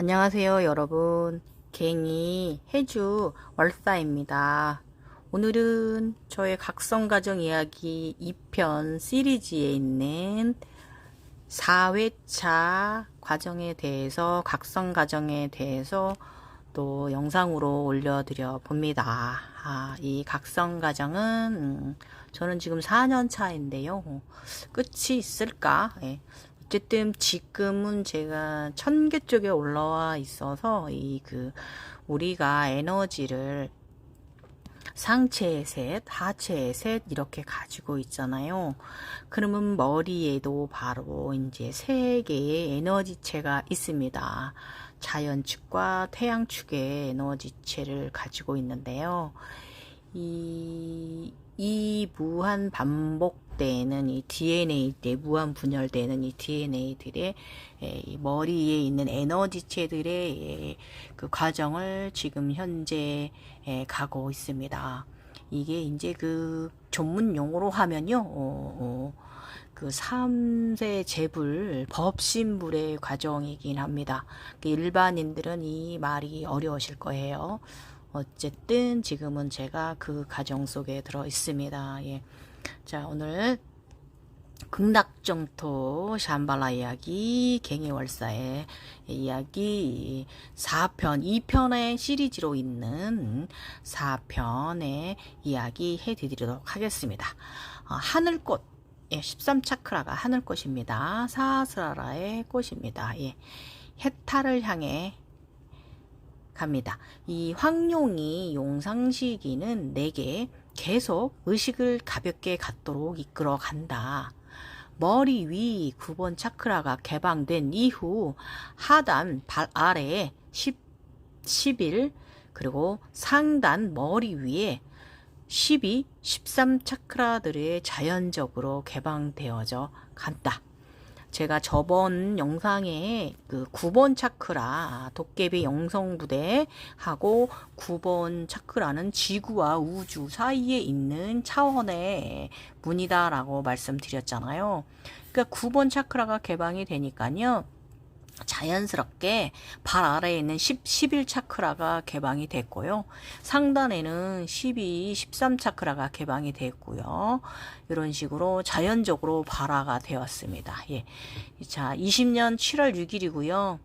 안녕하세요, 여러분. 갱이 해주 월사입니다. 오늘은 저의 각성가정 이야기 2편 시리즈에 있는 4회차 과정에 대해서, 각성가정에 대해서 또 영상으로 올려드려 봅니다. 이 각성가정은 저는 지금 4년 차인데요. 끝이 있을까? 예. 어쨌든 지금은 제가 1000개 쪽에 올라와 있어서 우리가 에너지를 상체의 셋, 하체의 셋 이렇게 가지고 있잖아요. 그러면 머리에도 바로 이제 세 개의 에너지체가 있습니다. 자연축과 태양축의 에너지체를 가지고 있는데요. 이 무한 반복되는 이 DNA, 무한 분열되는 이 DNA들의 이 머리에 있는 에너지체들의 그 과정을 지금 현재 가고 있습니다. 이게 이제 그 전문 용어로 하면요, 그 3세 재불, 법신불의 과정이긴 합니다. 일반인들은 이 말이 어려우실 거예요. 어쨌든 지금은 제가 그 과정 속에 들어 있습니다. 예. 자, 오늘 극락정토 샴발라 이야기, 갱이월사의 이야기 4편, 2편의 시리즈로 있는 4편의 이야기 해드리도록 하겠습니다. 하늘꽃, 13차크라가 하늘꽃입니다. 사스라라의 꽃입니다. 예. 해탈을 향해 갑니다. 이 황룡이 용상시기는 내게 계속 의식을 가볍게 갖도록 이끌어 간다. 머리 위 9번 차크라가 개방된 이후 하단 발 아래에 11 그리고 상단 머리 위에 12, 13 차크라들이 자연적으로 개방되어져 간다. 제가 저번 영상에 그 9번 차크라 도깨비 영성부대하고 9번 차크라는 지구와 우주 사이에 있는 차원의 문이다라고 말씀드렸잖아요. 그러니까 9번 차크라가 개방이 되니까요. 자연스럽게 발 아래에 있는 11 차크라가 개방이 됐고요. 상단에는 12, 13 차크라가 개방이 됐고요. 이런 식으로 자연적으로 발화가 되었습니다. 예. 자, 20년 7월 6일이고요.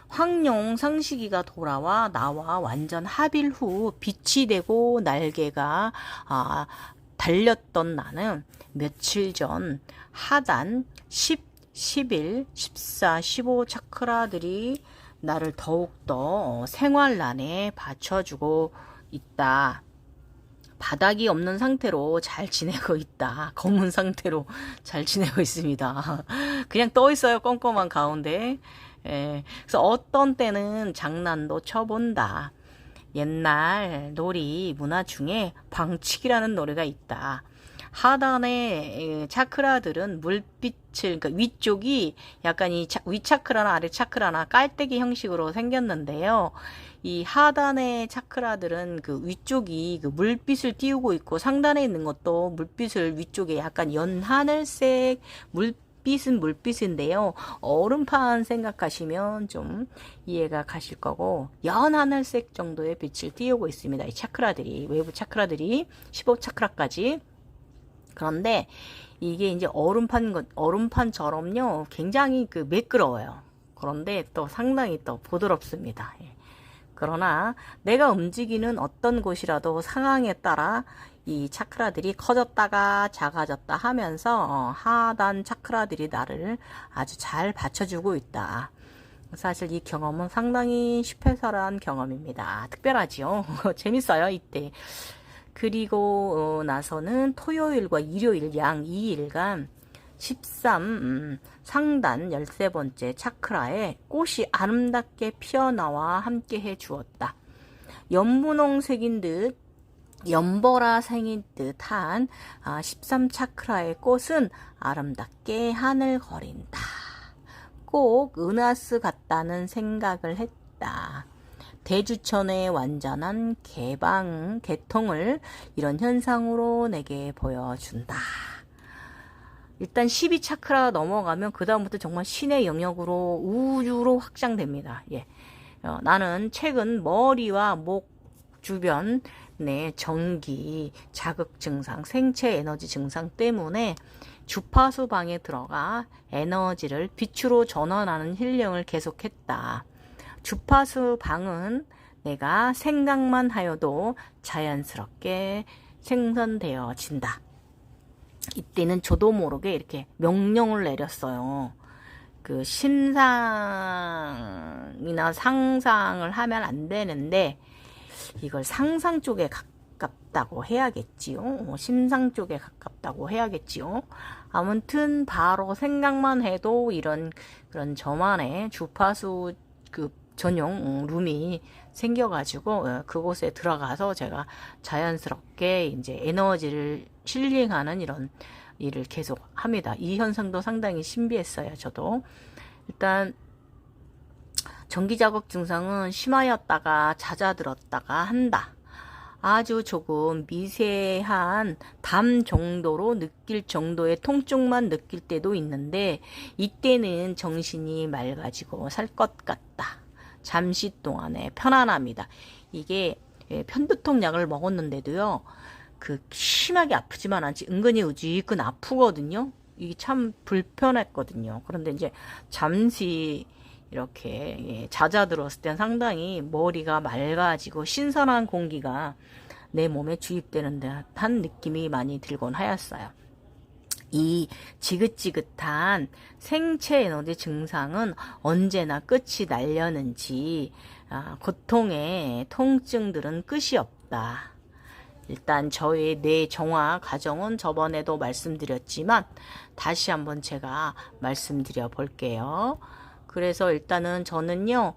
황룡 상시기가 돌아와 나와 완전 합일 후 빛이 되고 날개가 달렸던 나는 며칠 전 하단 11, 14, 15 차크라들이 나를 더욱더 생활난에 받쳐주고 있다. 바닥이 없는 상태로 잘 지내고 있다. 검은 상태로 잘 지내고 있습니다. 그냥 떠 있어요. 껌껌한 가운데. 그래서 어떤 때는 장난도 쳐본다. 옛날 놀이 문화 중에 방치기라는 노래가 있다. 하단의 차크라들은 물빛을, 그러니까 위쪽이 약간 위차크라나 아래 차크라나 깔때기 형식으로 생겼는데요. 이 하단의 차크라들은 그 위쪽이 그 물빛을 띄우고 있고 상단에 있는 것도 물빛을 위쪽에 약간 연하늘색 물빛은 물빛인데요. 얼음판 생각하시면 좀 이해가 가실 거고 연하늘색 정도의 빛을 띄우고 있습니다. 이 차크라들이, 외부 차크라들이 15 차크라까지. 그런데 이게 이제 얼음판처럼요, 굉장히 그 매끄러워요. 그런데 또 상당히 또 부드럽습니다. 예. 그러나 내가 움직이는 어떤 곳이라도 상황에 따라 이 차크라들이 커졌다가 작아졌다 하면서 하단 차크라들이 나를 아주 잘 받쳐주고 있다. 사실 이 경험은 상당히 스페셜한 경험입니다. 특별하지요. 재밌어요, 이때. 그리고 나서는 토요일과 일요일 양 2일간 13 상단 13번째 차크라에 꽃이 아름답게 피어나와 함께 해 주었다. 연분홍색인 듯 연보라 생인 듯한 13 차크라의 꽃은 아름답게 하늘거린다. 꼭 은하수 같다는 생각을 했다. 대주천의 완전한 개통을 이런 현상으로 내게 보여준다. 일단 12차크라 넘어가면 그 다음부터 정말 신의 영역으로 우주로 확장됩니다. 예. 나는 최근 머리와 목 주변 전기, 자극 증상, 생체 에너지 증상 때문에 주파수 방에 들어가 에너지를 빛으로 전환하는 힐링을 계속했다. 주파수 방은 내가 생각만 하여도 자연스럽게 생성되어진다. 이때는 저도 모르게 이렇게 명령을 내렸어요. 그 심상이나 상상을 하면 안 되는데 이걸 상상 쪽에 가깝다고 해야겠지요. 심상 쪽에 가깝다고 해야겠지요. 아무튼 바로 생각만 해도 그런 저만의 주파수 그 전용 룸이 생겨가지고 그곳에 들어가서 제가 자연스럽게 이제 에너지를 힐링하는 이런 일을 계속 합니다. 이 현상도 상당히 신비했어요. 저도 일단 전기자극 증상은 심하였다가 잦아들었다가 한다. 아주 조금 미세한 담 정도로 느낄 정도의 통증만 느낄 때도 있는데 이때는 정신이 맑아지고 살 것 같다. 잠시 동안에 편안합니다. 이게 편두통 약을 먹었는데도요. 그 심하게 아프지만 않지 은근히 우지근 아프거든요. 이게 참 불편했거든요. 그런데 이제 잠시 이렇게 잦아들었을 땐 상당히 머리가 맑아지고 신선한 공기가 내 몸에 주입되는 듯한 느낌이 많이 들곤 하였어요. 이 지긋지긋한 생체 에너지 증상은 언제나 끝이 나려는지 고통의 통증들은 끝이 없다. 일단 저의 뇌 정화 과정은 저번에도 말씀드렸지만 다시 한번 제가 말씀드려 볼게요. 그래서 일단은 저는요,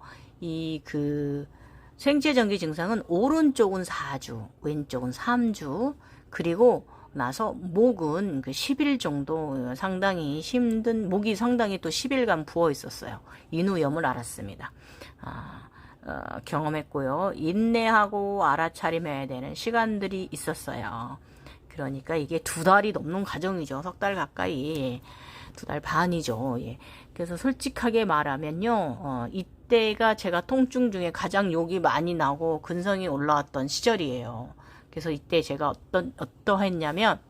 생체전기 증상은 오른쪽은 4주, 왼쪽은 3주, 그리고 나서 목은 10일 정도 상당히 힘든, 목이 상당히 또 10일간 부어 있었어요. 인후염을 앓았습니다. 경험했고요. 인내하고 알아차림해야 되는 시간들이 있었어요. 그러니까 이게 2달이 넘는 과정이죠. 3달 가까이. 2달 반이죠. 예. 그래서 솔직하게 말하면요. 이때가 제가 통증 중에 가장 욕이 많이 나고 근성이 올라왔던 시절이에요. 그래서 이때 제가 어떠했냐면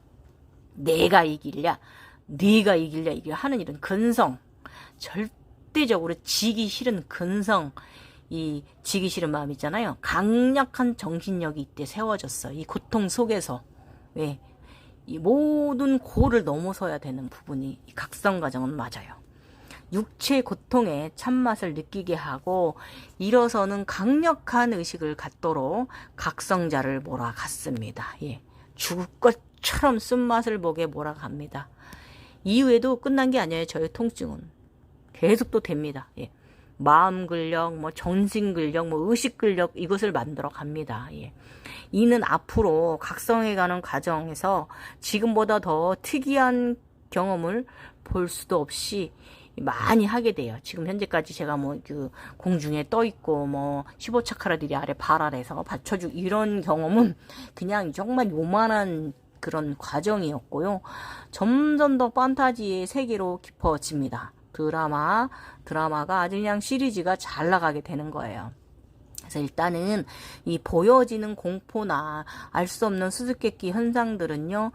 내가 이길랴, 네가 이길랴 이게 하는 이런 근성, 절대적으로 지기 싫은 근성, 이 지기 싫은 마음 있잖아요. 강력한 정신력이 이때 세워졌어. 이 고통 속에서. 왜? 이 모든 고를 넘어서야 되는 부분이 이 각성 과정은 맞아요. 육체 고통의 참맛을 느끼게 하고 일어서는 강력한 의식을 갖도록 각성자를 몰아갔습니다. 예. 죽을 것처럼 쓴맛을 보게 몰아갑니다. 이후에도 끝난 게 아니에요. 저의 통증은 계속 또 됩니다. 예. 마음 근력, 정신 근력, 의식 근력 이것을 만들어 갑니다. 예. 이는 앞으로 각성해가는 과정에서 지금보다 더 특이한 경험을 볼 수도 없이 많이 하게 돼요. 지금 현재까지 제가 공중에 떠 있고 15차크라들이 아래 발 아래서 받쳐주고 이런 경험은 그냥 정말 요만한 그런 과정이었고요. 점점 더 판타지의 세계로 깊어집니다. 드라마가 아주 그냥 시리즈가 잘 나가게 되는 거예요. 그래서 일단은 이 보여지는 공포나 알 수 없는 수수께끼 현상들은요,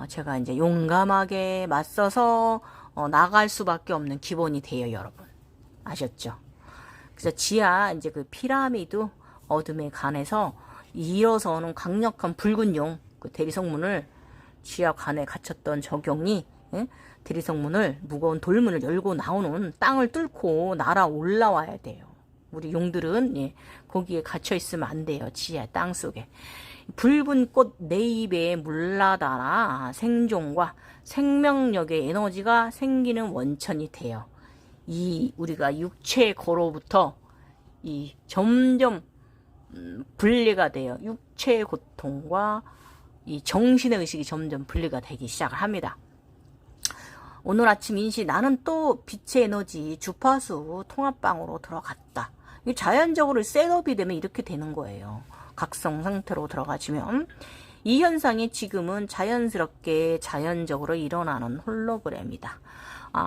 제가 이제 용감하게 맞서서 나갈 수밖에 없는 기본이 돼요, 여러분. 아셨죠? 그래서 지하 이제 그 피라미드 어둠에 관해서 일어서는 강력한 붉은 용, 그 대리석문을 지하 관에 갇혔던 적용이 대리석문을 무거운 돌문을 열고 나오는 땅을 뚫고 날아 올라와야 돼요. 우리 용들은 거기에 갇혀 있으면 안 돼요. 지하 땅 속에. 붉은 꽃 내 입에 물나다라 생존과 생명력의 에너지가 생기는 원천이 돼요. 이 우리가 육체의 거로부터 이 점점 분리가 돼요. 육체의 고통과 이 정신의 의식이 점점 분리가 되기 시작을 합니다. 오늘 아침 인시 나는 또 빛의 에너지 주파수 통합방으로 들어갔다. 자연적으로 셋업이 되면 이렇게 되는 거예요. 각성 상태로 들어가지면 이 현상이 지금은 자연스럽게 자연적으로 일어나는 홀로그램이다.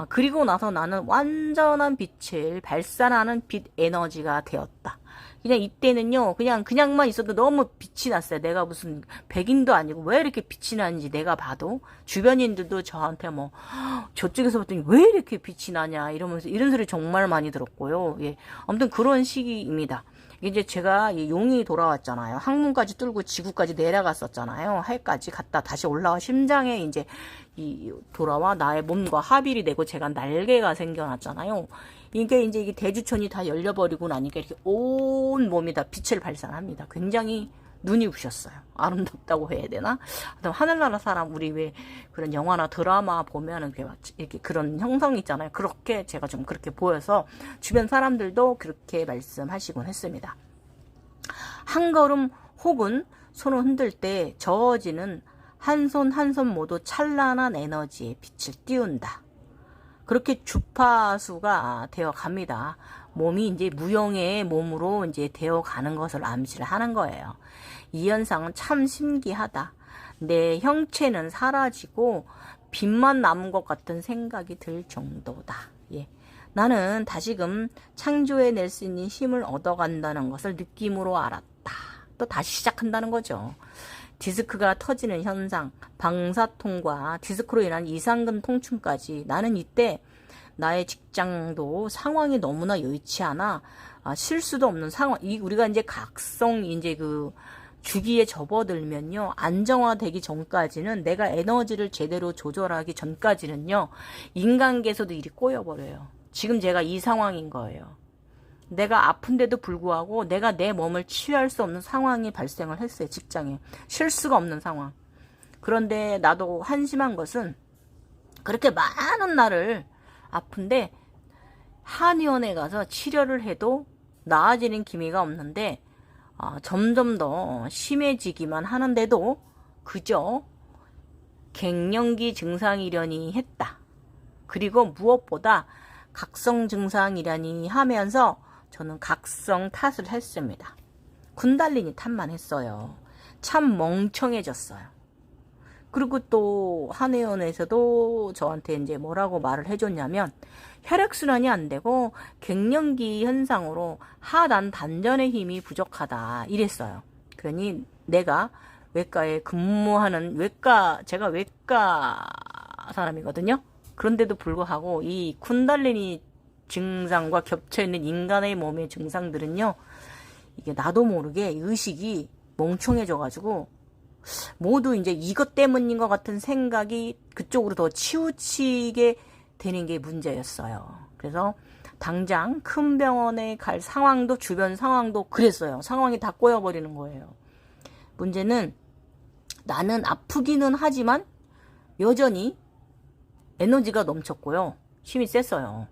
그리고 나서 나는 완전한 빛을 발산하는 빛 에너지가 되었다. 그냥 이때는요, 그냥만 있어도 너무 빛이 났어요. 내가 무슨 백인도 아니고 왜 이렇게 빛이 나는지 내가 봐도, 주변인들도 저한테 뭐, 저쪽에서 봤더니 왜 이렇게 빛이 나냐, 이러면서 이런 소리 정말 많이 들었고요. 예. 아무튼 그런 시기입니다. 이제 제가 용이 돌아왔잖아요. 항문까지 뚫고 지구까지 내려갔었잖아요. 해까지 갔다 다시 올라와 심장에 이제 돌아와 나의 몸과 합일이 되고 제가 날개가 생겨났잖아요. 이게 대주천이 다 열려버리고 나니까 이렇게 온 몸이 다 빛을 발산합니다. 굉장히 눈이 부셨어요. 아름답다고 해야 되나? 하늘나라 사람, 우리 왜 그런 영화나 드라마 보면은 이렇게 그런 형성이 있잖아요. 그렇게 제가 좀 그렇게 보여서 주변 사람들도 그렇게 말씀하시곤 했습니다. 한 걸음 혹은 손을 흔들 때 저어지는 한 손 한 손 모두 찬란한 에너지의 빛을 띄운다. 그렇게 주파수가 되어 갑니다. 몸이 이제 무형의 몸으로 이제 되어 가는 것을 암시를 하는 거예요. 이 현상은 참 신기하다. 내 형체는 사라지고 빛만 남은 것 같은 생각이 들 정도다. 예. 나는 다시금 창조해낼 수 있는 힘을 얻어간다는 것을 느낌으로 알았다. 또 다시 시작한다는 거죠. 디스크가 터지는 현상, 방사통과 디스크로 인한 이상근 통증까지, 나는 이때 나의 직장도 상황이 너무나 여의치 않아 실수도 없는 상황. 우리가 이제 각성 이제 그 주기에 접어들면요, 안정화되기 전까지는, 내가 에너지를 제대로 조절하기 전까지는요, 인간계에서도 일이 꼬여버려요. 지금 제가 이 상황인 거예요. 내가 아픈데도 불구하고 내가 내 몸을 치유할 수 없는 상황이 발생을 했어요. 직장에 실수가 없는 상황. 그런데 나도 한심한 것은, 그렇게 많은 날을 아픈데 한의원에 가서 치료를 해도 나아지는 기미가 없는데 점점 더 심해지기만 하는데도 그저 갱년기 증상이려니 했다. 그리고 무엇보다 각성 증상이라니 하면서 저는 각성 탓을 했습니다. 군달리니 탓만 했어요. 참 멍청해졌어요. 그리고 또 한의원에서도 저한테 이제 뭐라고 말을 해줬냐면, 혈액순환이 안 되고 갱년기 현상으로 하단 단전의 힘이 부족하다 이랬어요. 그러니 내가 외과에 근무하는 제가 외과 사람이거든요. 그런데도 불구하고 이 쿤달리니 증상과 겹쳐있는 인간의 몸의 증상들은요, 이게 나도 모르게 의식이 멍청해져가지고 모두 이제 이것 때문인 것 같은 생각이 그쪽으로 더 치우치게 되는 게 문제였어요. 그래서 당장 큰 병원에 갈 상황도, 주변 상황도 그랬어요. 상황이 다 꼬여버리는 거예요. 문제는 나는 아프기는 하지만 여전히 에너지가 넘쳤고요. 힘이 셌어요.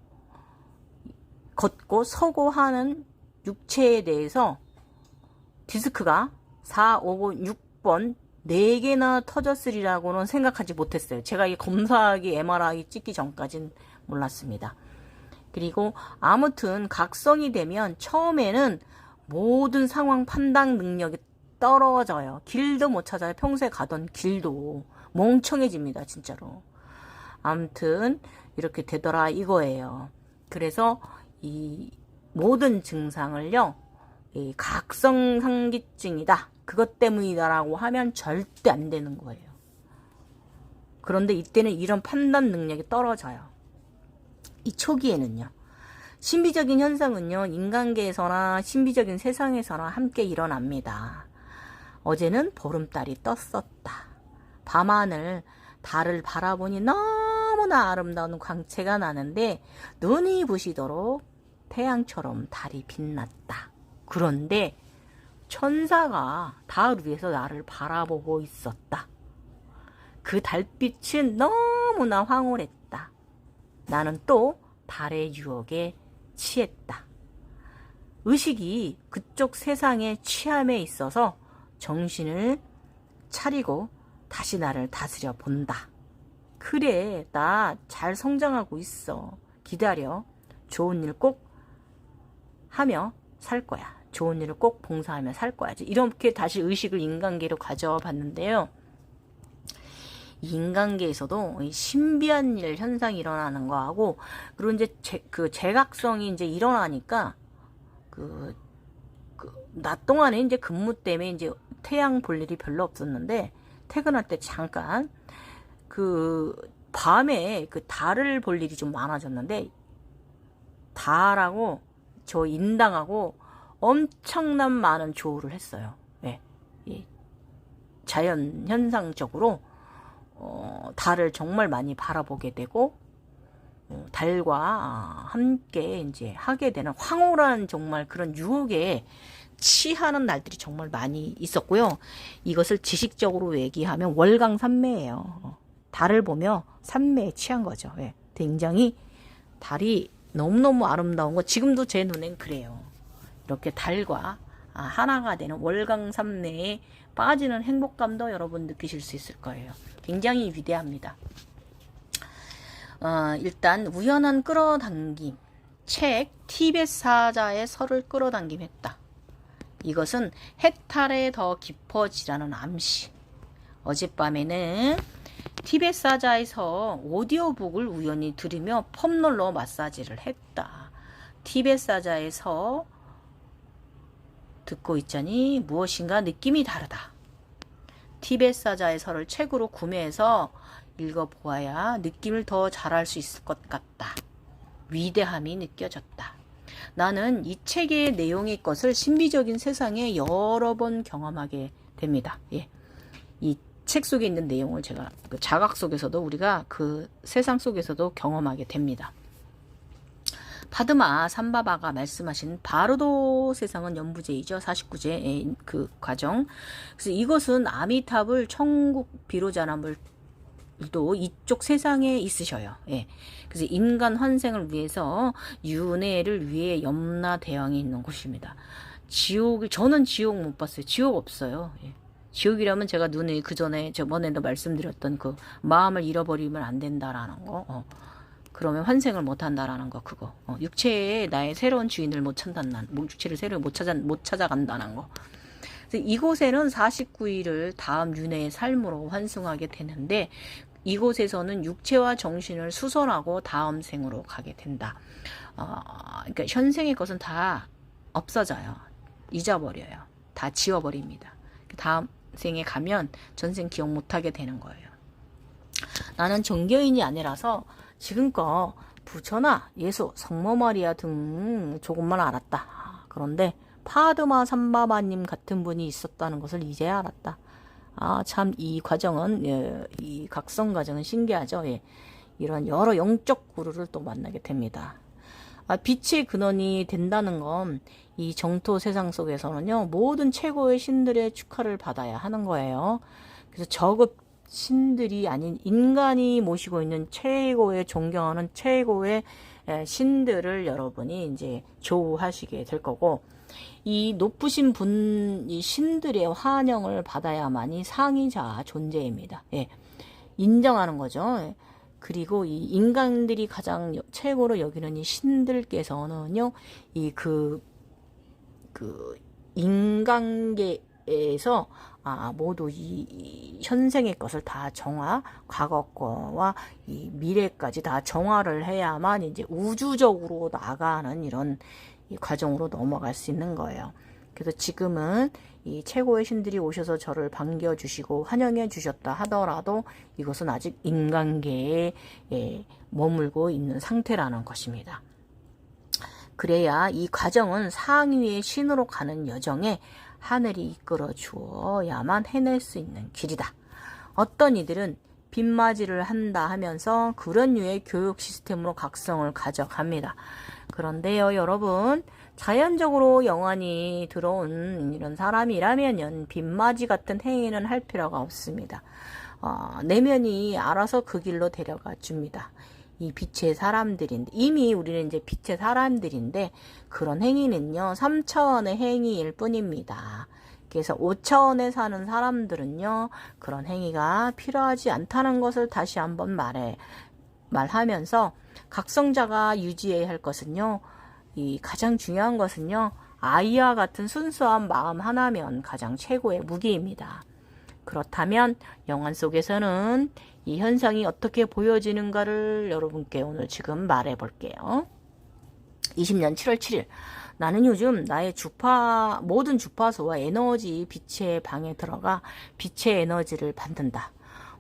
걷고 서고 하는 육체에 대해서 디스크가 4, 5, 6번 4개나 터졌으리라고는 생각하지 못했어요. 제가 이 검사하기, MRI 찍기 전까진 몰랐습니다. 그리고 아무튼 각성이 되면 처음에는 모든 상황 판단 능력이 떨어져요. 길도 못 찾아요. 평소에 가던 길도 멍청해집니다. 진짜로. 아무튼 이렇게 되더라 이거예요. 그래서 이 모든 증상을요, 이 각성상기증이다, 그것 때문이다라고 하면 절대 안 되는 거예요. 그런데 이때는 이런 판단 능력이 떨어져요. 이 초기에는요. 신비적인 현상은요, 인간계에서나 신비적인 세상에서나 함께 일어납니다. 어제는 보름달이 떴었다. 밤하늘, 달을 바라보니 너무나 아름다운 광채가 나는데 눈이 부시도록 태양처럼 달이 빛났다. 그런데 천사가 달 위에서 나를 바라보고 있었다. 그 달빛은 너무나 황홀했다. 나는 또 달의 유혹에 취했다. 의식이 그쪽 세상의 취함에 있어서 정신을 차리고 다시 나를 다스려 본다. 그래, 나 잘 성장하고 있어. 기다려. 좋은 일 꼭 하며 살 거야. 좋은 일을 꼭 봉사하며 살 거야지. 이렇게 다시 의식을 인간계로 가져봤는데요. 인간계에서도 신비한 일 현상이 일어나는 거하고, 그리고 이제 그 제각성이 이제 일어나니까 낮 동안에 이제 근무 때문에 이제 태양 볼 일이 별로 없었는데, 퇴근할 때 잠깐 밤에 달을 볼 일이 좀 많아졌는데, 달하고 저 인당하고 엄청난 많은 조우를 했어요. 예. 자연 현상적으로 달을 정말 많이 바라보게 되고, 달과 함께 이제 하게 되는 황홀한 정말 그런 유혹에 취하는 날들이 정말 많이 있었고요. 이것을 지식적으로 얘기하면 월광산매예요. 달을 보며 산매에 취한 거죠. 예. 굉장히 달이 너무너무 아름다운 거, 지금도 제 눈엔 그래요. 이렇게 달과 하나가 되는 월광산매에 빠지는 행복감도 여러분 느끼실 수 있을 거예요. 굉장히 위대합니다. 일단 우연한 끌어당김, 책 티벳 사자의 설을 끌어당김 했다. 이것은 해탈에 더 깊어지라는 암시. 어젯밤에는 티벳 사자에서 오디오북을 우연히 들으며 펌롤러 마사지를 했다. 티벳 사자에서 듣고 있자니 무엇인가 느낌이 다르다. 티벳 사자의 설을 책으로 구매해서 읽어보아야 느낌을 더 잘할 수 있을 것 같다. 위대함이 느껴졌다. 나는 이 책의 내용의 것을 신비적인 세상에 여러 번 경험하게 됩니다. 예. 이 책 속에 있는 내용을 제가 그 자각 속에서도, 우리가 그 세상 속에서도 경험하게 됩니다. 파드마 삼바바가 말씀하신 바르도 세상은 연부제이죠. 49제 그 과정. 그래서 이것은 아미탑을 천국 비로자남을 도 이쪽 세상에 있으셔요. 예. 그래서 인간 환생을 위해서 윤회를 위해 염라 대왕이 있는 곳입니다. 저는 지옥 못 봤어요. 지옥 없어요. 예. 지옥이라면 제가 눈에 그전에 저번에도 말씀드렸던 그 마음을 잃어버리면 안 된다라는 거, 그러면 환생을 못 한다라는 거, 그거, 육체에 나의 새로운 주인을 못 찾는다는, 육체를 새로 못 찾아간다는 거. 그래서 이곳에는 49일을 다음 윤회의 삶으로 환승하게 되는데, 이곳에서는 육체와 정신을 수선하고 다음 생으로 가게 된다. 그러니까 현생의 것은 다 없어져요. 잊어버려요. 다 지워버립니다. 다음 생에 가면 전생 기억 못하게 되는 거예요. 나는 종교인이 아니라서 지금껏 부처나 예수, 성모 마리아 등 조금만 알았다. 그런데 파드마 삼바바님 같은 분이 있었다는 것을 이제야 알았다. 참 이 과정은, 이 각성 과정은 신기하죠. 예. 이런 여러 영적 구루를 또 만나게 됩니다. 빛의 근원이 된다는 건 이 정토 세상 속에서는요, 모든 최고의 신들의 축하를 받아야 하는 거예요. 그래서 저급 신들이 아닌 인간이 모시고 있는 최고의 존경하는 최고의 신들을 여러분이 이제 조우하시게 될 거고, 이 높으신 이 신들의 환영을 받아야만이 상이자 존재입니다. 예. 인정하는 거죠. 예. 그리고 이 인간들이 가장 최고로 여기는 이 신들께서는요, 인간계에서 모두 이 현생의 것을 다 과거 거와 이 미래까지 다 정화를 해야만 이제 우주적으로 나가는 이런 이 과정으로 넘어갈 수 있는 거예요. 그래서 지금은 이 최고의 신들이 오셔서 저를 반겨주시고 환영해 주셨다 하더라도 이것은 아직 인간계에 머물고 있는 상태라는 것입니다. 그래야 이 과정은 상위의 신으로 가는 여정에 하늘이 이끌어 주어야만 해낼 수 있는 길이다. 어떤 이들은 빗맞이를 한다 하면서 그런 류의 교육 시스템으로 각성을 가져갑니다. 그런데요, 여러분, 자연적으로 영안이 들어온 이런 사람이라면 빗맞이 같은 행위는 할 필요가 없습니다. 내면이 알아서 그 길로 데려가 줍니다. 이 빛의 사람들인데, 이미 우리는 이제 빛의 사람들인데, 그런 행위는요 3차원의 행위일 뿐입니다. 그래서 5차원에 사는 사람들은요 그런 행위가 필요하지 않다는 것을 다시 한번 말하면서, 각성자가 유지해야 할 것은요, 이 가장 중요한 것은요, 아이와 같은 순수한 마음 하나면 가장 최고의 무기입니다. 그렇다면 영안 속에서는 이 현상이 어떻게 보여지는가를 여러분께 오늘 지금 말해 볼게요. 20년 7월 7일 나는 요즘 나의 모든 주파수와 에너지 빛의 방에 들어가 빛의 에너지를 받는다.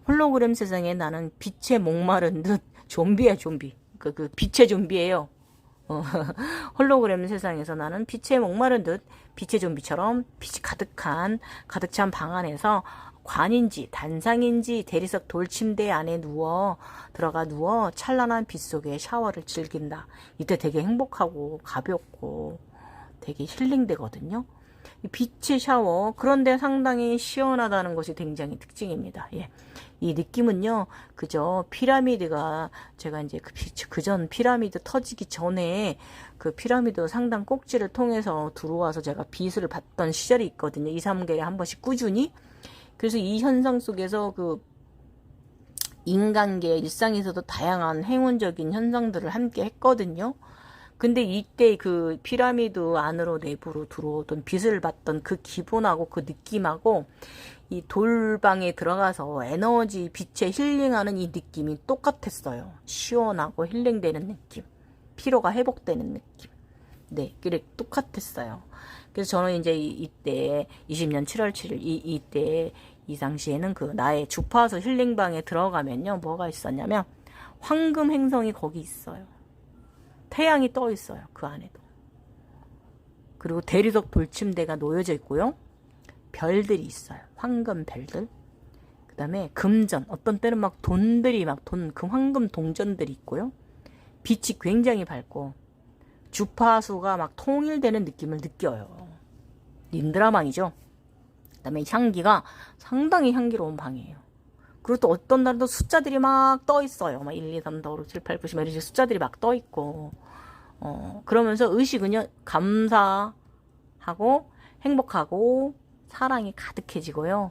홀로그램 세상에 나는 빛에 목마른 듯 좀비야 좀비. 그 빛의 좀비예요. 홀로그램 세상에서 나는 빛에 목마른 듯 빛의 좀비처럼 빛이 가득 찬 방 안에서 관인지 단상인지 대리석 돌침대 안에 들어가 누워 찬란한 빛 속에 샤워를 즐긴다. 이때 되게 행복하고 가볍고 되게 힐링되거든요. 빛의 샤워, 그런데 상당히 시원하다는 것이 굉장히 특징입니다. 예. 이 느낌은요, 그저 피라미드가, 제가 이제 그전 피라미드 터지기 전에 그 피라미드 상단 꼭지를 통해서 들어와서 제가 빛을 봤던 시절이 있거든요. 2, 3개월에 한 번씩 꾸준히. 그래서 이 현상 속에서 그 인간계 일상에서도 다양한 행운적인 현상들을 함께 했거든요. 근데 이때 그 피라미드 안으로 내부로 들어오던 빛을 봤던 그 기분하고 그 느낌하고 이 돌방에 들어가서 에너지 빛에 힐링하는 이 느낌이 똑같았어요. 시원하고 힐링되는 느낌, 피로가 회복되는 느낌. 네, 그래 똑같았어요. 그래서 저는 이제 이때 20년 7월 7일 이때 이 당시에는 그 나의 주파수 힐링방에 들어가면요, 뭐가 있었냐면 황금 행성이 거기 있어요. 태양이 떠 있어요. 그 안에도. 그리고 대리석 돌침대가 놓여져 있고요. 별들이 있어요. 황금 별들. 그 다음에 금전. 어떤 때는 막 돈들이 그 황금 동전들이 있고요. 빛이 굉장히 밝고 주파수가 막 통일되는 느낌을 느껴요. 닌드라망이죠. 그 다음에 향기가 상당히 향기로운 방이에요. 그리고 또 어떤 날도 숫자들이 막 떠 있어요. 막 1, 2, 3, 4, 5, 6, 7, 8, 9, 10 이런 숫자들이 막 떠 있고. 그러면서 의식은요, 감사하고 행복하고 사랑이 가득해지고요.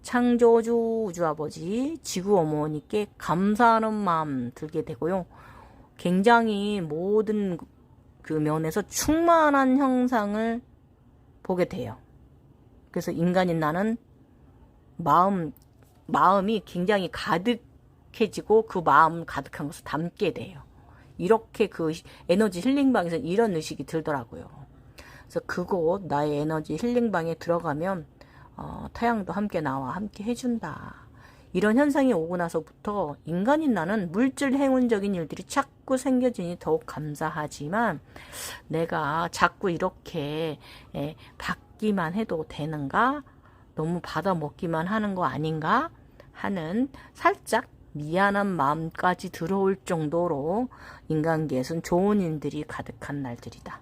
창조주 우주 아버지, 지구 어머니께 감사하는 마음 들게 되고요. 굉장히 모든 그 면에서 충만한 형상을 보게 돼요. 그래서 인간인 나는 마음이 굉장히 가득해지고 그 마음 가득한 것을 담게 돼요. 이렇게 그 에너지 힐링방에서 이런 의식이 들더라고요. 그래서 그곳 나의 에너지 힐링방에 들어가면 태양도 함께 나와 함께 해준다. 이런 현상이 오고 나서부터 인간인 나는 물질 행운적인 일들이 자꾸 생겨지니 더욱 감사하지만 내가 자꾸 이렇게 받기만 해도 되는가? 너무 받아먹기만 하는 거 아닌가? 하는 살짝 미안한 마음까지 들어올 정도로 인간계에선 좋은 일들이 가득한 날들이다.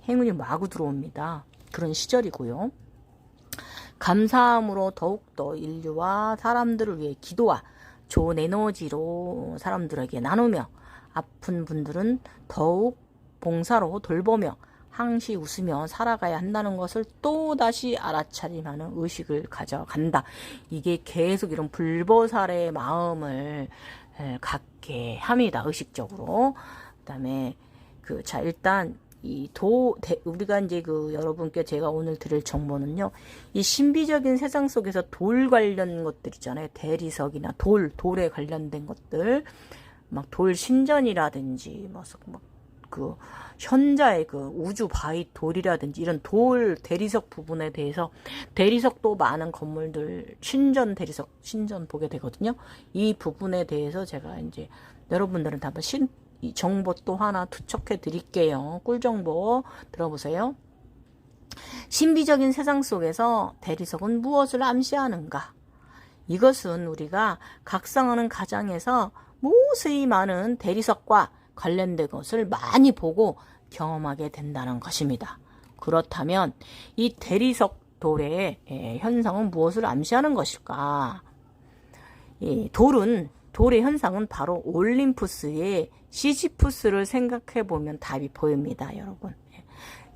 행운이 마구 들어옵니다. 그런 시절이고요. 감사함으로 더욱더 인류와 사람들을 위해 기도와 좋은 에너지로 사람들에게 나누며 아픈 분들은 더욱 봉사로 돌보며 항시 웃으며 살아가야 한다는 것을 또다시 알아차림하는 의식을 가져간다. 이게 계속 이런 불보살의 마음을 갖게 합니다. 의식적으로. 그 다음에 일단 우리가 이제 여러분께 제가 오늘 드릴 정보는요, 이 신비적인 세상 속에서 돌 관련 것들 있잖아요. 대리석이나 돌에 관련된 것들, 막 돌 신전이라든지, 현자의 우주 바위 돌이라든지 이런 대리석 부분에 대해서 대리석도 많은 건물들 신전 보게 되거든요. 이 부분에 대해서 제가 이제 여러분들한테 한번 이 정보 또 하나 투척해 드릴게요. 꿀정보 들어보세요. 신비적인 세상 속에서 대리석은 무엇을 암시하는가? 이것은 우리가 각성하는 가정에서 무수히 많은 대리석과 관련된 것을 많이 보고 경험하게 된다는 것입니다. 그렇다면 이 대리석 돌의 현상은 무엇을 암시하는 것일까? 돌의 현상은 바로 올림푸스의 시지푸스를 생각해 보면 답이 보입니다, 여러분.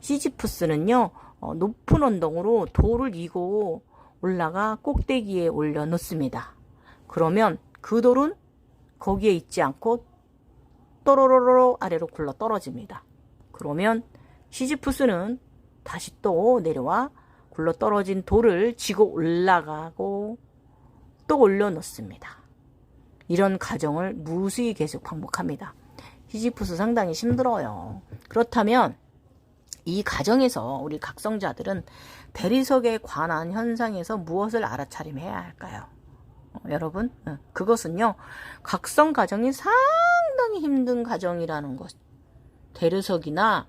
시지푸스는요, 높은 언덕으로 돌을 이고 올라가 꼭대기에 올려놓습니다. 그러면 그 돌은 거기에 있지 않고 또로로로 아래로 굴러 떨어집니다. 그러면 시지프스는 다시 또 내려와 굴러 떨어진 돌을 지고 올라가고 또 올려놓습니다. 이런 과정을 무수히 계속 반복합니다. 시지프스 상당히 힘들어요. 그렇다면 이 과정에서 우리 각성자들은 대리석에 관한 현상에서 무엇을 알아차림해야 할까요? 여러분, 그것은요, 각성 과정이 상당히 힘든 과정이라는 것, 대리석이나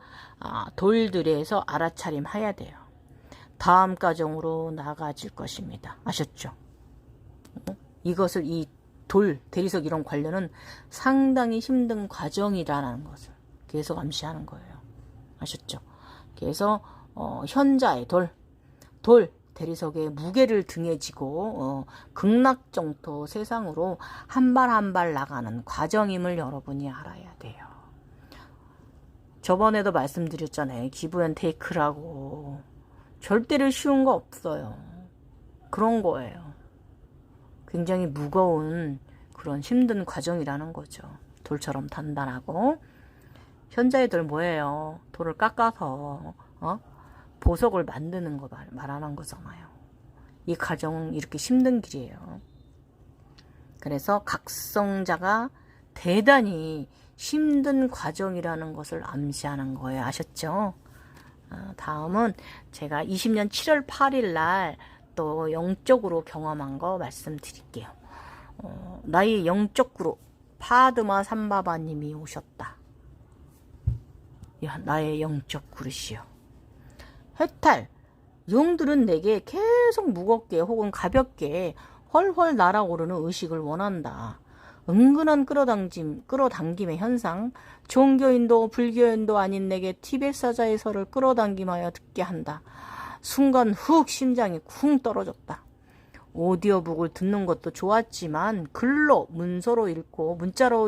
돌들에서 알아차림해야 돼요. 다음 과정으로 나가질 것입니다. 아셨죠? 이것을 이 돌, 대리석 이런 관련은 상당히 힘든 과정이라는 것을 계속 암시하는 거예요. 아셨죠? 그래서 현자의 돌 대리석의 무게를 등에 지고 극락정토 세상으로 한 발 한 발 나가는 과정임을 여러분이 알아야 돼요. 저번에도 말씀드렸잖아요. 기브앤테이크라고. 절대로 쉬운 거 없어요. 그런 거예요. 굉장히 무거운 그런 힘든 과정이라는 거죠. 돌처럼 단단하고. 현자의 돌 뭐예요? 돌을 깎아서 보석을 만드는 거 말하는 거잖아요. 이 과정은 이렇게 힘든 길이에요. 그래서 각성자가 대단히 힘든 과정이라는 것을 암시하는 거예요. 아셨죠? 다음은 제가 20년 7월 8일 날 또 영적으로 경험한 거 말씀드릴게요. 나의 영적 그룹 파드마 삼바바님이 오셨다. 야, 나의 영적 그릇이요. 해탈, 용들은 내게 계속 무겁게 혹은 가볍게 헐헐 날아오르는 의식을 원한다. 은근한 끌어당김의 현상, 종교인도 불교인도 아닌 내게 티벳 사자의 설을 끌어당김하여 듣게 한다. 순간 훅 심장이 쿵 떨어졌다. 오디오북을 듣는 것도 좋았지만 글로 문자로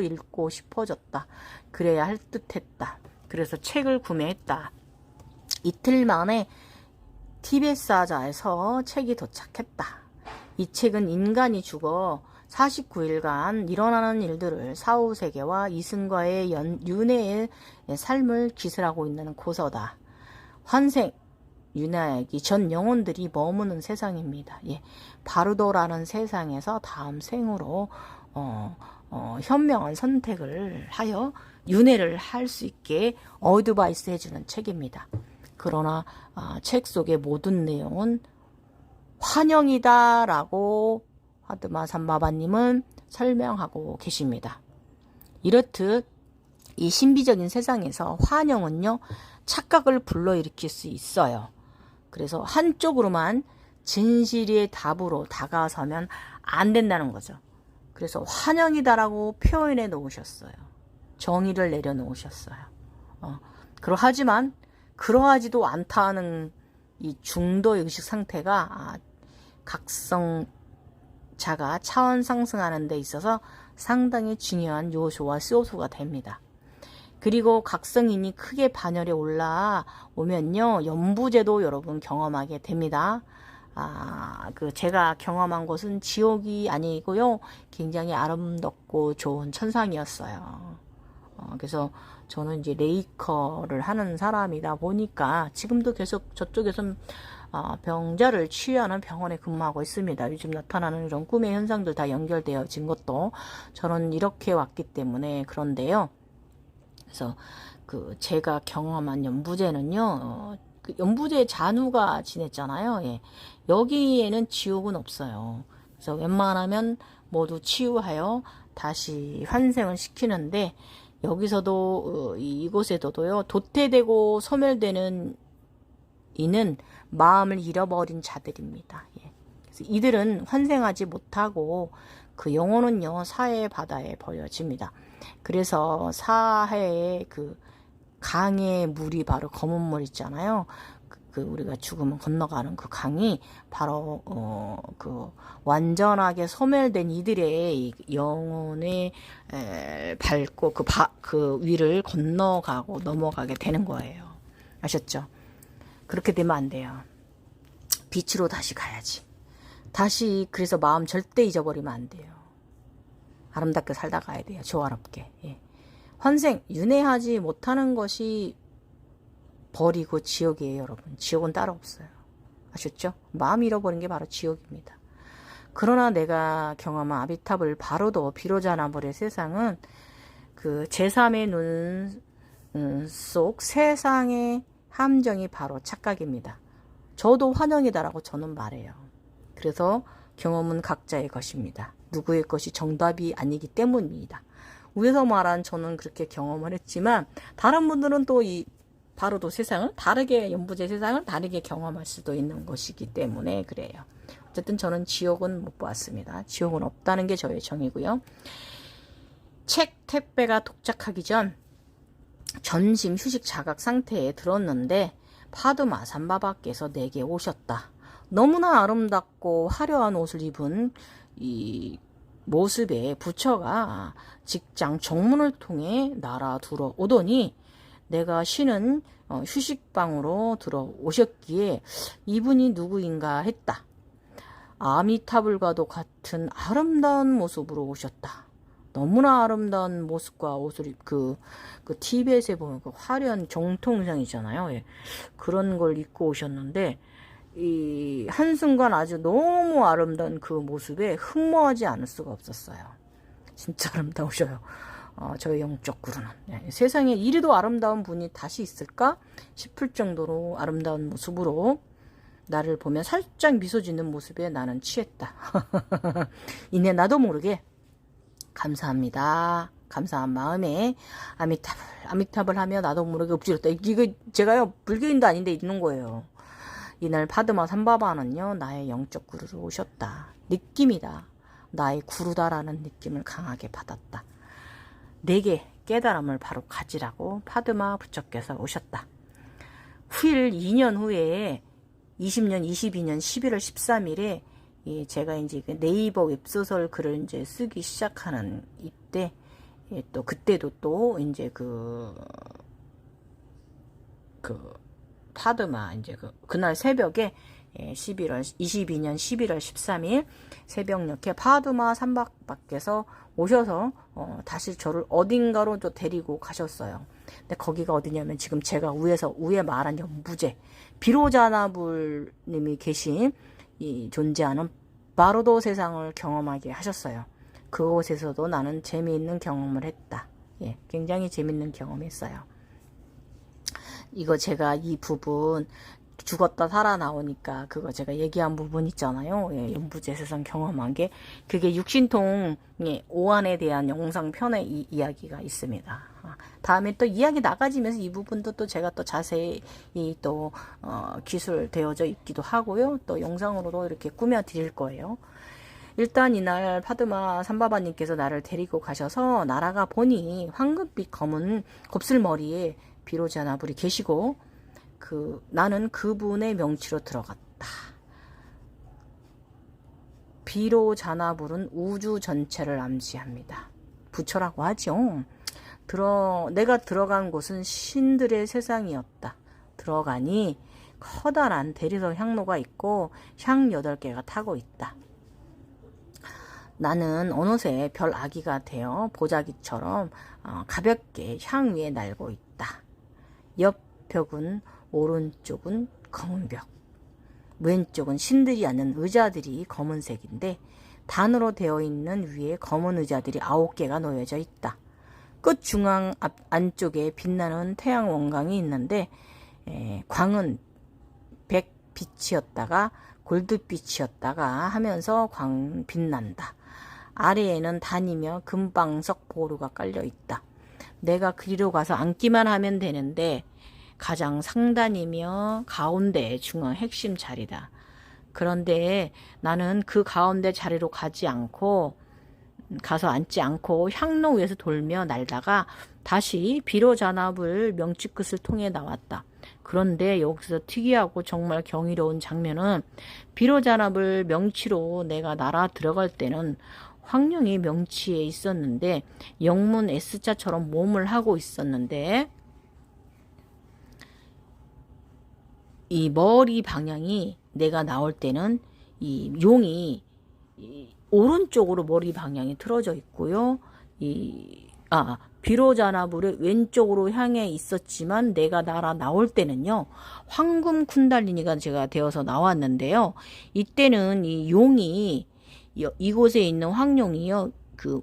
읽고 싶어졌다. 그래야 할 듯했다. 그래서 책을 구매했다. 이틀 만에 티벳 사자에서 책이 도착했다. 이 책은 인간이 죽어 49일간 일어나는 일들을 사후세계와 이승과의 윤회의 삶을 기술하고 있는 고서다. 환생, 윤회하기 전 영혼들이 머무는 세상입니다. 바르도라는 세상에서 다음 생으로 현명한 선택을 하여 윤회를 할 수 있게 어드바이스 해주는 책입니다. 그러나 책 속의 모든 내용은 환영이다라고 파드마 삼바바님은 설명하고 계십니다. 이렇듯 이 신비적인 세상에서 환영은요, 착각을 불러일으킬 수 있어요. 그래서 한쪽으로만 진실의 답으로 다가서면 안 된다는 거죠. 그래서 환영이다라고 표현해 놓으셨어요. 정의를 내려놓으셨어요. 하지만 그러하지도 않다는 이 중도의 의식 상태가 각성자가 차원 상승하는 데 있어서 상당히 중요한 요소와 소수가 됩니다. 그리고 각성인이 크게 반열에 올라오면요, 연부제도 여러분 경험하게 됩니다. 제가 경험한 곳은 지옥이 아니고요, 굉장히 아름답고 좋은 천상이었어요. 그래서 저는 이제 레이커를 하는 사람이다 보니까 지금도 계속 저쪽에서 병자를 치유하는 병원에 근무하고 있습니다. 요즘 나타나는 이런 꿈의 현상들 다 연결되어진 것도 저는 이렇게 왔기 때문에 그런데요. 그래서 제가 경험한 연부제는요, 연부제 잔우가 지냈잖아요. 여기에는 지옥은 없어요. 그래서 웬만하면 모두 치유하여 다시 환생을 시키는데, 여기서도 이곳에도요, 도태되고 소멸되는 이는 마음을 잃어버린 자들입니다. 그래서 이들은 환생하지 못하고 그 영혼은요, 사해 바다에 버려집니다. 그래서 사해의 강의 물이 바로 검은 물 있잖아요. 우리가 죽으면 건너가는 그 강이 바로 완전하게 소멸된 이들의 영혼에 밟고 그 위를 건너가고 넘어가게 되는 거예요. 아셨죠? 그렇게 되면 안 돼요. 빛으로 다시 가야지. 다시 그래서 마음 절대 잊어버리면 안 돼요. 아름답게 살다 가야 돼요. 조화롭게. 환생, 윤회하지 못하는 것이 버리고 지옥이에요, 여러분. 지옥은 따로 없어요. 아셨죠? 마음 잃어버린 게 바로 지옥입니다. 그러나 내가 경험한 아미타불 바로도 비로자나불의 세상은 그 제3의 눈 속 세상의 함정이 바로 착각입니다. 저도 환영이다라고 저는 말해요. 그래서 경험은 각자의 것입니다. 누구의 것이 정답이 아니기 때문입니다. 위에서 말한 저는 그렇게 경험을 했지만 다른 분들은 또 이 바로도 세상을 다르게 연부제 세상을 다르게 경험할 수도 있는 것이기 때문에 그래요. 어쨌든 저는 지옥은 못 보았습니다. 지옥은 없다는 게 저의 정의고요. 책 택배가 도착하기 전 점심 휴식 자각 상태에 들었는데 파두마 삼바바께서 내게 오셨다. 너무나 아름답고 화려한 옷을 입은 이 모습에 부처가 직장 정문을 통해 날아 들어오더니 내가 쉬는 휴식방으로 들어오셨기에 이분이 누구인가 했다. 아미타불과도 같은 아름다운 모습으로 오셨다. 너무나 아름다운 모습과 옷을 그 티벳에 보면 그 화려한 정통상이잖아요. 예. 그런 걸 입고 오셨는데 이 한순간 아주 너무 아름다운 그 모습에 흠모하지 않을 수가 없었어요. 진짜 아름다우셔요. 저의 영적 구루는. 예. 세상에 이리도 아름다운 분이 다시 있을까 싶을 정도로 아름다운 모습으로 나를 보면 살짝 미소 짓는 모습에 나는 취했다. 이내 나도 모르게 감사합니다. 감사한 마음에 아미타불 하며 나도 모르게 엎드렸다. 이거 제가요 불교인도 아닌데 있는 거예요. 이날 파드마 삼바바는요 나의 영적 구루로 오셨다. 느낌이다. 나의 구루다라는 느낌을 강하게 받았다. 내게 깨달음을 바로 가지라고 파드마 부처께서 오셨다. 후일 2년 후에 20년 22년 11월 13일에 제가 이제 네이버 웹소설 글을 이제 쓰기 시작하는 이때 또 그때도 또 이제 그 파드마 이제 그날 새벽에 22년 11월 13일 새벽녘에 파드마 삼박밖에서 오셔서 다시 저를 어딘가로 또 데리고 가셨어요. 근데 거기가 어디냐면 지금 제가 위에 말한 연부제 비로자나불님이 계신 이 존재하는 바로도 세상을 경험하게 하셨어요. 그곳에서도 나는 재미있는 경험을 했다. 예, 굉장히 재미있는 경험했어요. 이거 제가 이 부분 죽었다 살아나오니까 그거 제가 얘기한 부분 있잖아요. 예, 연부제 세상 경험한 게 그게 육신통의 오한에 대한 영상편에 이 이야기가 있습니다. 다음에 또 이야기 나가지면서 이 부분도 또 제가 또 자세히 또 기술되어져 있기도 하고요. 또 영상으로도 이렇게 꾸며 드릴 거예요. 일단 이날 파드마 삼바바님께서 나를 데리고 가셔서 날아가 보니 황금빛 검은 곱슬머리에 비로자나불이 계시고 나는 그분의 명치로 들어갔다. 비로자나불은 우주 전체를 암시합니다. 부처라고 하죠. 내가 들어간 곳은 신들의 세상이었다. 들어가니 커다란 대리석 향로가 있고 향 8개가 타고 있다. 나는 어느새 별 아기가 되어 보자기처럼 가볍게 향 위에 날고 있다. 옆 벽은 오른쪽은 검은 벽, 왼쪽은 신들이 앉는 의자들이 검은색인데 단으로 되어 있는 위에 검은 의자들이 9개가 놓여져 있다. 끝 중앙 안쪽에 빛나는 태양 원광이 있는데 광은 백빛이었다가 골드빛이었다가 하면서 광 빛난다. 아래에는 단이며 금방석 보루가 깔려 있다. 내가 그리로 가서 앉기만 하면 되는데 가장 상단이며 가운데 중앙 핵심 자리다. 그런데 나는 그 가운데 자리로 가서 앉지 않고 향로 위에서 돌며 날다가 다시 비로자나불 명치 끝을 통해 나왔다. 그런데 여기서 특이하고 정말 경이로운 장면은 비로자나불 명치로 내가 날아 들어갈 때는 황룡이 명치에 있었는데 영문 S자처럼 몸을 하고 있었는데 이 머리 방향이 내가 나올 때는 이 용이 오른쪽으로 머리 방향이 틀어져 있고요. 비로자나불의 왼쪽으로 향해 있었지만 내가 날아 나올 때는요, 황금 쿤달리니가 제가 되어서 나왔는데요. 이때는 이 용이, 이곳에 있는 황룡이요, 그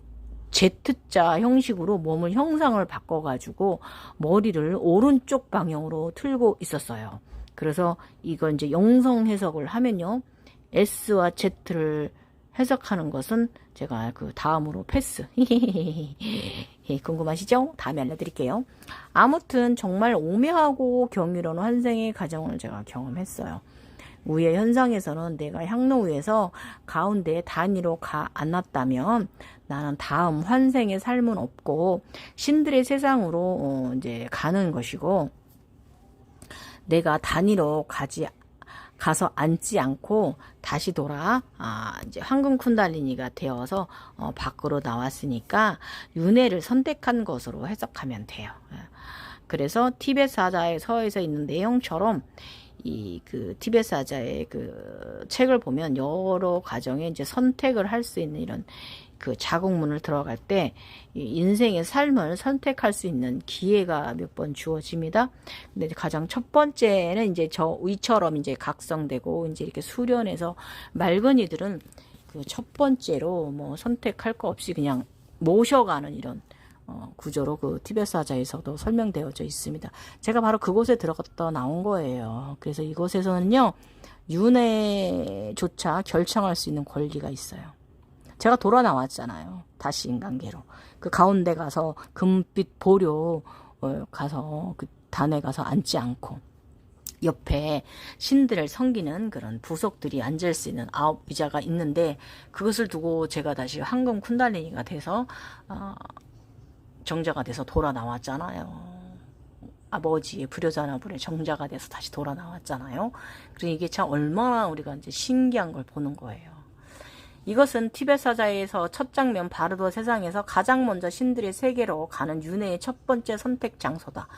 Z자 형식으로 몸을 형상을 바꿔가지고 머리를 오른쪽 방향으로 틀고 있었어요. 그래서 이거 이제 영성 해석을 하면요, S와 Z를 해석하는 것은 제가 그 다음으로 패스. 궁금하시죠? 다음에 알려드릴게요. 아무튼 정말 오묘하고 경이로운 환생의 과정을 제가 경험했어요. 우의 현상에서는 내가 향로 위에서 가운데 단위로 앉았다면 나는 다음 환생의 삶은 없고 신들의 세상으로 이제 가는 것이고, 내가 단위로 가서 앉지 않고 다시 돌아 이제 황금 쿤달리니가 되어서 밖으로 나왔으니까 윤회를 선택한 것으로 해석하면 돼요. 그래서 티베트 사자의 서에서 있는 내용처럼 이 그 티베트 사자의 그 책을 보면 여러 과정에 이제 선택을 할 수 있는 이런 그 자국문을 들어갈 때 인생의 삶을 선택할 수 있는 기회가 몇 번 주어집니다. 근데 가장 첫 번째는 이제 저 위처럼 이제 각성되고 이제 이렇게 수련해서 맑은 이들은 그 첫 번째로 뭐 선택할 거 없이 그냥 모셔가는 이런 구조로 그 티베트 사자에서도 설명되어져 있습니다. 제가 바로 그곳에 들어갔다 나온 거예요. 그래서 이곳에서는요, 윤회조차 결정할 수 있는 권리가 있어요. 제가 돌아 나왔잖아요. 다시 인간계로. 그 가운데 가서 금빛 보료 가서 그 단에 가서 앉지 않고 옆에 신들을 섬기는 그런 부속들이 앉을 수 있는 9의자가 있는데, 그것을 두고 제가 다시 황금 쿤달리니가 돼서 정자가 돼서 돌아 나왔잖아요. 아버지의 불효자나불의 정자가 돼서 다시 돌아 나왔잖아요. 그래서 이게 참 얼마나 우리가 이제 신기한 걸 보는 거예요. 이것은 티베트 사자에서 첫 장면 바르도 세상에서 가장 먼저 신들의 세계로 가는 윤회의 첫 번째 선택 장소다.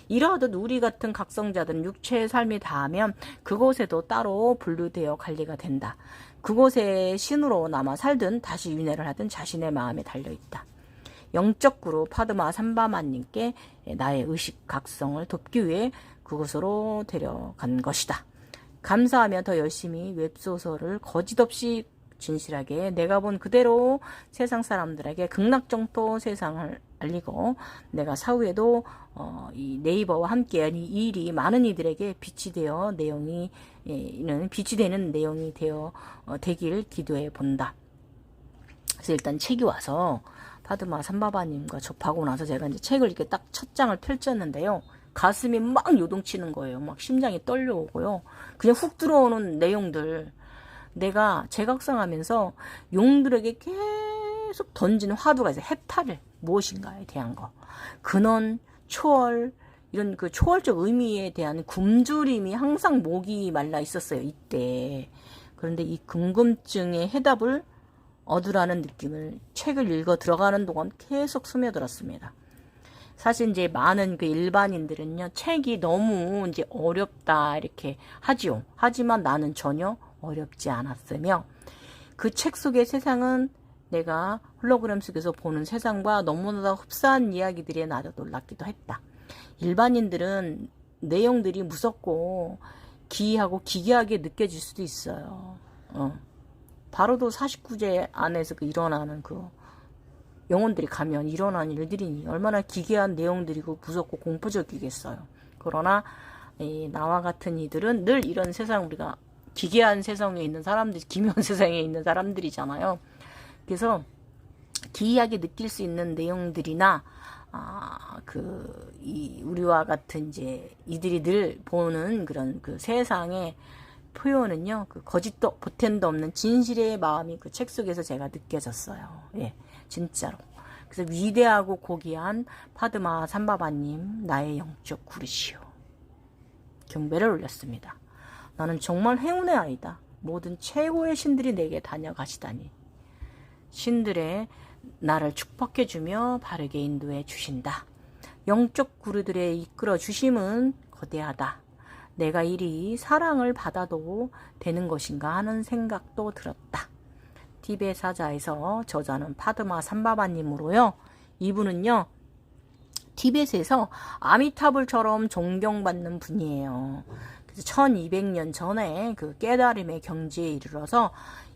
이러하듯 우리 같은 각성자들은 육체의 삶이 다하면 그곳에도 따로 분류되어 관리가 된다. 그곳에 신으로 남아 살든 다시 윤회를 하든 자신의 마음에 달려있다. 영적 구루 파드마 삼바마님께 나의 의식 각성을 돕기 위해 그곳으로 데려간 것이다. 감사하며 더 열심히 웹소설을 거짓없이 진실하게 내가 본 그대로 세상 사람들에게 극락정토 세상을 알리고, 내가 사후에도 이 네이버와 함께한 이 일이 많은 이들에게 빛이 되어 빛이 되는 내용이 되길 기도해 본다. 그래서 일단 책이 와서 파드마 삼바바님과 접하고 나서 제가 이제 책을 이렇게 딱 첫 장을 펼쳤는데요, 가슴이 막 요동치는 거예요. 막 심장이 떨려오고요. 그냥 훅 들어오는 내용들, 내가 재각성하면서 용들에게 계속 던지는 화두가 있어요. 해탈을 무엇인가에 대한 거, 근원, 초월, 이런 그 초월적 의미에 대한 굶주림이 항상 목이 말라 있었어요, 이때. 그런데 이 궁금증의 해답을 얻으라는 느낌을 책을 읽어 들어가는 동안 계속 스며들었습니다. 사실 이제 많은 그 일반인들은요, 책이 너무 이제 어렵다 이렇게 하지요. 하지만 나는 전혀 어렵지 않았으며, 그 책 속의 세상은 내가 홀로그램 속에서 보는 세상과 너무나 흡사한 이야기들에 나도 놀랍기도 했다. 일반인들은 내용들이 무섭고 기이하고 기괴하게 느껴질 수도 있어요. 바로도 49제 안에서 일어나는 그 영혼들이 가면 일어나는 일들이니 얼마나 기괴한 내용들이고 무섭고 공포적이겠어요. 그러나 나와 같은 이들은 늘 이런 세상, 우리가 기괴한 세상에 있는 사람들, 기묘한 세상에 있는 사람들이잖아요. 그래서 기이하게 느낄 수 있는 내용들이나 우리와 같은 이제 이들이 늘 보는 그런 그 세상의 표현은요, 그 거짓도 보탬도 없는 진실의 마음이 그 책 속에서 제가 느껴졌어요. 예, 진짜로. 그래서 위대하고 고귀한 파드마 삼바바님, 나의 영적 구르시오, 경배를 올렸습니다. 나는 정말 행운의 아이다. 모든 최고의 신들이 내게 다녀가시다니. 신들의 나를 축복해주며 바르게 인도해 주신다. 영적 구르들의 이끌어 주심은 거대하다. 내가 이리 사랑을 받아도 되는 것인가 하는 생각도 들었다. 티베트 사자에서 저자는 파드마 삼바바님으로요, 이분은요, 티벳에서 아미타불처럼 존경받는 분이에요. 그래서 1200년 전에 그 깨달음의 경지에 이르러서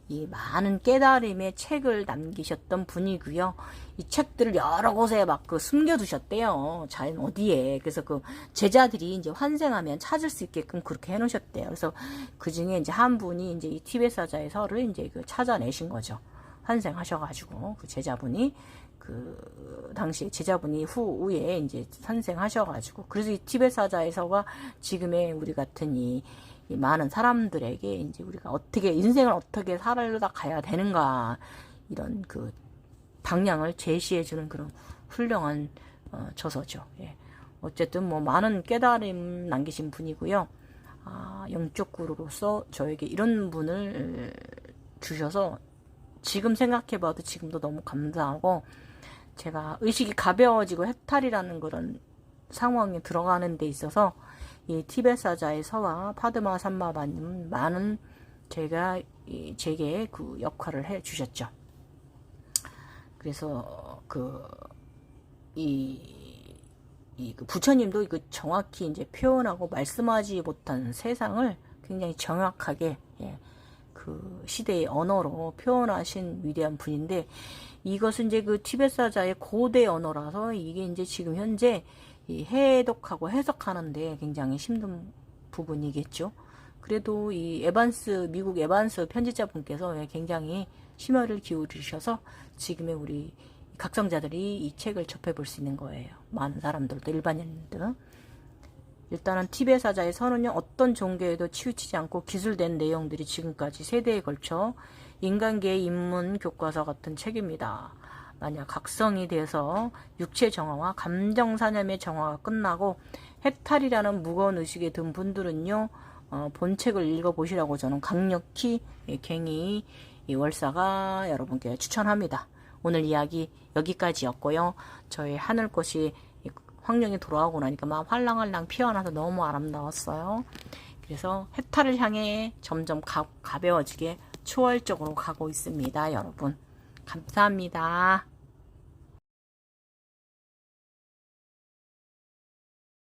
이 많은 깨달음의 책을 남기셨던 분이고요. 이 책들을 여러 곳에 막 그 숨겨두셨대요. 잘 어디에. 그래서 그 제자들이 이제 환생하면 찾을 수 있게끔 그렇게 해놓으셨대요. 그래서 그 중에 이제 한 분이 이제 이 티벳 사자의 설을 이제 그 찾아내신 거죠. 환생하셔가지고 그 제자분이 그 당시 제자분이 후에 이제 환생하셔가지고 그래서 이 티벳 사자의 서가 지금의 우리 같은 이 많은 사람들에게 이제 우리가 어떻게 인생을 어떻게 살아다 가야 되는가 이런 그 방향을 제시해주는 그런 훌륭한 저서죠. 예. 어쨌든 뭐 많은 깨달음 남기신 분이고요. 영적 구루로서 저에게 이런 분을 주셔서 지금 생각해봐도 지금도 너무 감사하고 제가 의식이 가벼워지고 해탈이라는 그런 상황에 들어가는 데 있어서 이 티벳 사자의 서와 파드마 삼마바님 많은 제게 그 역할을 해 주셨죠. 그래서 그 부처님도 그 정확히 이제 표현하고 말씀하지 못한 세상을 굉장히 정확하게 그 시대의 언어로 표현하신 위대한 분인데 이것은 이제 그 티벳 사자의 고대 언어라서 이게 이제 지금 현재 이 해독하고 해석하는데 굉장히 힘든 부분이겠죠. 그래도 이 미국 에반스 편집자분께서 굉장히 심혈을 기울이셔서 지금의 우리 각성자들이 이 책을 접해볼 수 있는 거예요. 많은 사람들도 일반인들. 일단은 티벳 사자의 서는요, 어떤 종교에도 치우치지 않고 기술된 내용들이 지금까지 세대에 걸쳐 인간계의 입문 교과서 같은 책입니다. 만약 각성이 돼서 육체 정화와 감정 사념의 정화가 끝나고 해탈이라는 무거운 의식에 든 분들은요, 본책을 읽어보시라고 저는 강력히 갱이 월사가 여러분께 추천합니다. 오늘 이야기 여기까지였고요. 저희 하늘꽃이 황룡이 돌아오고 나니까 막 활랑활랑 피어나서 너무 아름다웠어요. 그래서 해탈을 향해 점점 가벼워지게 초월적으로 가고 있습니다. 여러분 감사합니다.